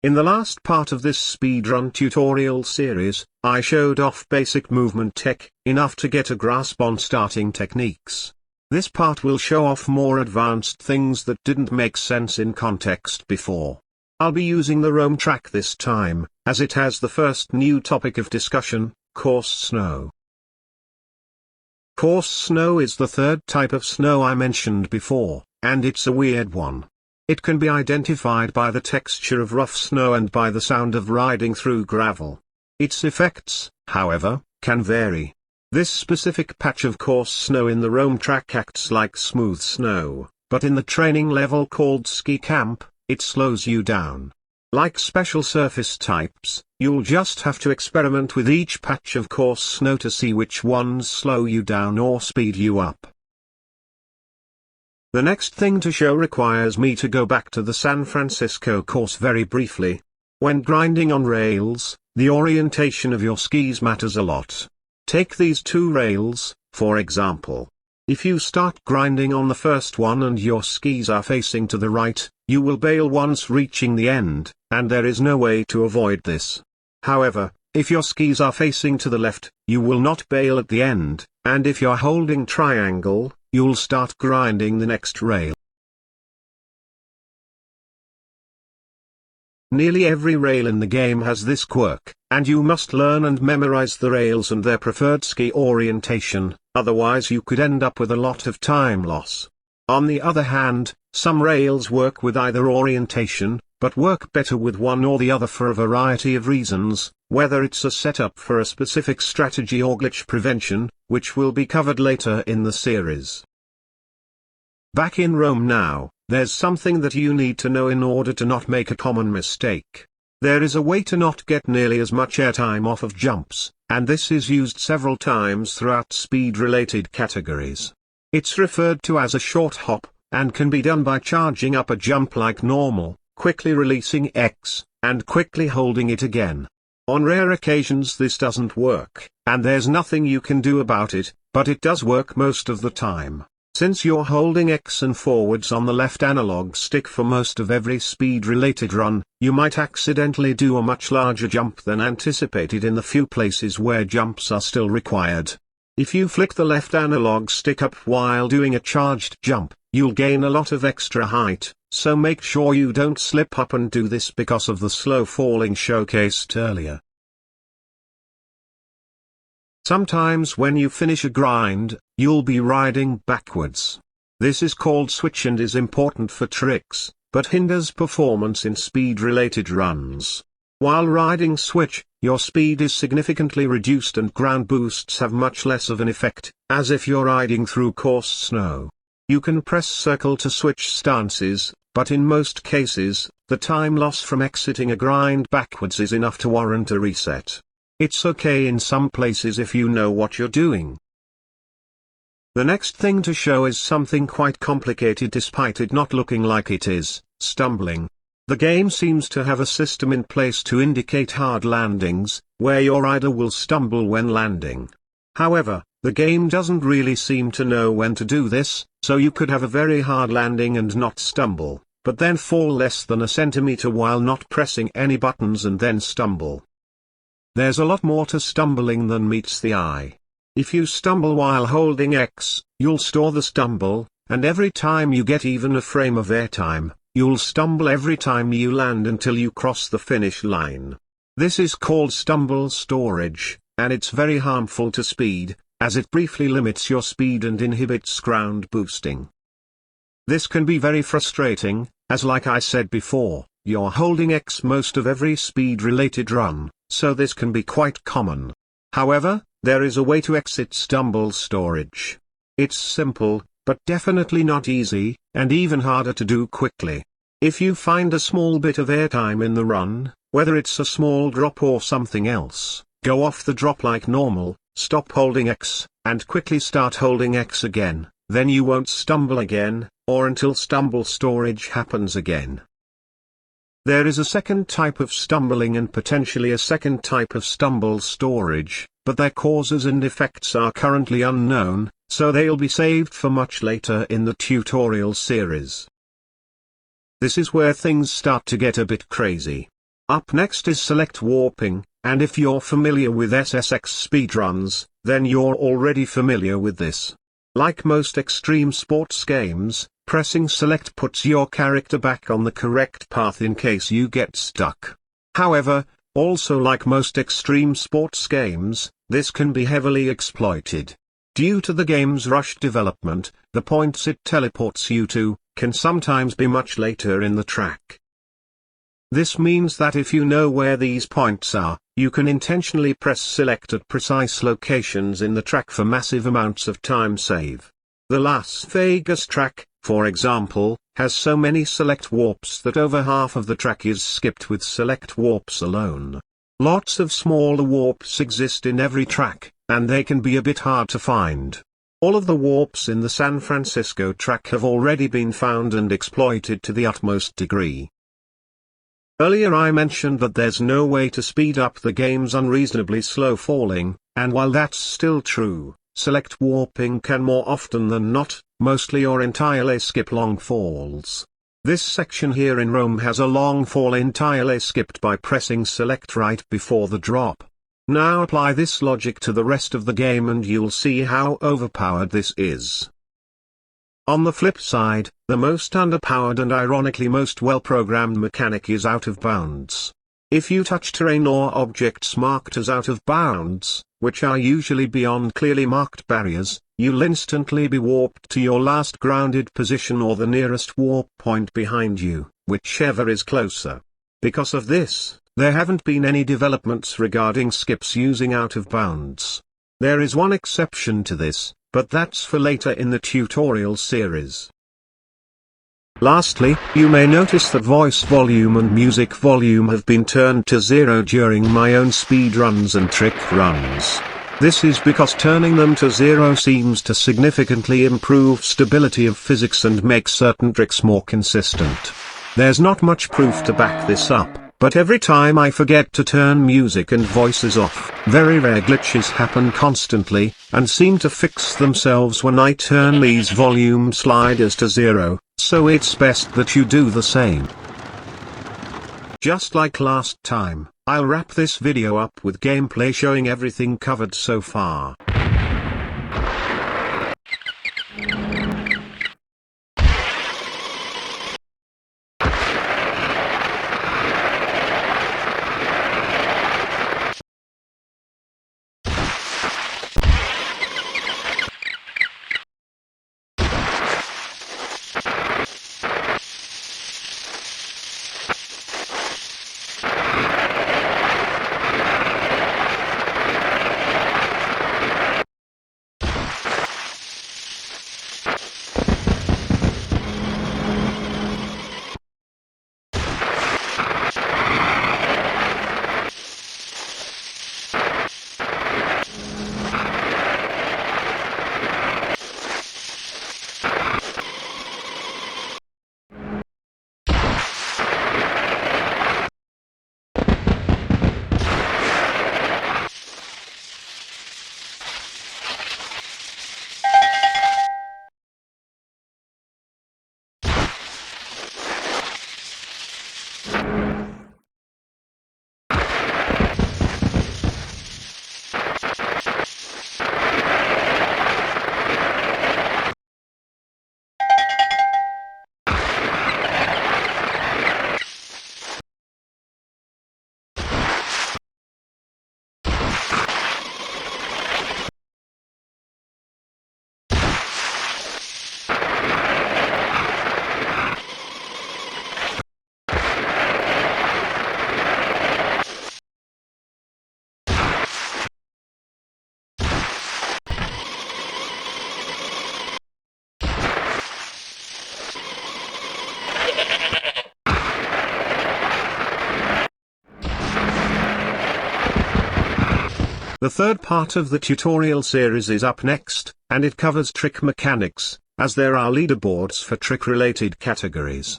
In the last part of this speedrun tutorial series, I showed off basic movement tech, enough to get a grasp on starting techniques. This part will show off more advanced things that didn't make sense in context before. I'll be using the Rome track this time, as it has the first new topic of discussion, coarse snow. Coarse snow is the third type of snow I mentioned before, and it's a weird one. It can be identified by the texture of rough snow and by the sound of riding through gravel. Its effects, however, can vary. This specific patch of coarse snow in the Rome track acts like smooth snow, but in the training level called ski camp, it slows you down. Like special surface types, you'll just have to experiment with each patch of coarse snow to see which ones slow you down or speed you up. The next thing to show requires me to go back to the San Francisco course very briefly. When grinding on rails, the orientation of your skis matters a lot. Take these two rails, for example. If you start grinding on the first one and your skis are facing to the right, you will bail once reaching the end, and there is no way to avoid this. However, if your skis are facing to the left, you will not bail at the end, and if you're holding triangle, you'll start grinding the next rail. Nearly every rail in the game has this quirk, and you must learn and memorize the rails and their preferred ski orientation, otherwise you could end up with a lot of time loss. On the other hand, some rails work with either orientation, but work better with one or the other for a variety of reasons, whether it's a setup for a specific strategy or glitch prevention, which will be covered later in the series. Back in Rome now, there's something that you need to know in order to not make a common mistake. There is a way to not get nearly as much airtime off of jumps, and this is used several times throughout speed-related categories. It's referred to as a short hop, and can be done by charging up a jump like normal, quickly releasing X, and quickly holding it again. On rare occasions this doesn't work, and there's nothing you can do about it, but it does work most of the time. Since you're holding X and forwards on the left analog stick for most of every speed-related run, you might accidentally do a much larger jump than anticipated in the few places where jumps are still required. If you flick the left analog stick up while doing a charged jump, you'll gain a lot of extra height, so make sure you don't slip up and do this because of the slow falling showcased earlier. Sometimes when you finish a grind, you'll be riding backwards. This is called switch and is important for Trix, but hinders performance in speed-related runs. While riding switch, your speed is significantly reduced and ground boosts have much less of an effect, as if you're riding through coarse snow. You can press circle to switch stances, but in most cases, the time loss from exiting a grind backwards is enough to warrant a reset. It's okay in some places if you know what you're doing. The next thing to show is something quite complicated despite it not looking like it is, stumbling. The game seems to have a system in place to indicate hard landings, where your rider will stumble when landing. However, the game doesn't really seem to know when to do this, so you could have a very hard landing and not stumble, but then fall less than a centimeter while not pressing any buttons and then stumble. There's a lot more to stumbling than meets the eye. If you stumble while holding X, you'll store the stumble, and every time you get even a frame of airtime, you'll stumble every time you land until you cross the finish line. This is called stumble storage, and it's very harmful to speed, as it briefly limits your speed and inhibits ground boosting. This can be very frustrating, as like I said before, you're holding X most of every speed-related run, so this can be quite common. However, there is a way to exit stumble storage. It's simple, but definitely not easy, and even harder to do quickly. If you find a small bit of airtime in the run, whether it's a small drop or something else, go off the drop like normal, stop holding X, and quickly start holding X again, then you won't stumble again, or until stumble storage happens again. There is a second type of stumbling and potentially a second type of stumble storage, but their causes and effects are currently unknown, so they'll be saved for much later in the tutorial series. This is where things start to get a bit crazy. Up next is select warping, and if you're familiar with SSX speedruns, then you're already familiar with this. Like most extreme sports games, pressing select puts your character back on the correct path in case you get stuck. However, also like most extreme sports games, this can be heavily exploited. Due to the game's rushed development, the points it teleports you to can sometimes be much later in the track. This means that if you know where these points are, you can intentionally press select at precise locations in the track for massive amounts of time save. The Las Vegas track, for example, has so many select warps that over half of the track is skipped with select warps alone. Lots of smaller warps exist in every track, and they can be a bit hard to find. All of the warps in the San Francisco track have already been found and exploited to the utmost degree. Earlier I mentioned that there's no way to speed up the game's unreasonably slow falling, and while that's still true, select warping can more often than not, mostly or entirely skip long falls. This section here in Rome has a long fall entirely skipped by pressing select right before the drop. Now apply this logic to the rest of the game and you'll see how overpowered this is. On the flip side, the most underpowered and ironically most well-programmed mechanic is out of bounds. If you touch terrain or objects marked as out of bounds, which are usually beyond clearly marked barriers, you'll instantly be warped to your last grounded position or the nearest warp point behind you, whichever is closer. Because of this, there haven't been any developments regarding skips using out of bounds. There is one exception to this, but that's for later in the tutorial series. Lastly, you may notice that voice volume and music volume have been turned to 0 during my own speedruns and trick runs. This is because turning them to 0 seems to significantly improve stability of physics and make certain tricks more consistent. There's not much proof to back this up, but every time I forget to turn music and voices off, very rare glitches happen constantly, and seem to fix themselves when I turn these volume sliders to 0, so it's best that you do the same. Just like last time, I'll wrap this video up with gameplay showing everything covered so far. The third part of the tutorial series is up next, and it covers trick mechanics, as there are leaderboards for trick-related categories.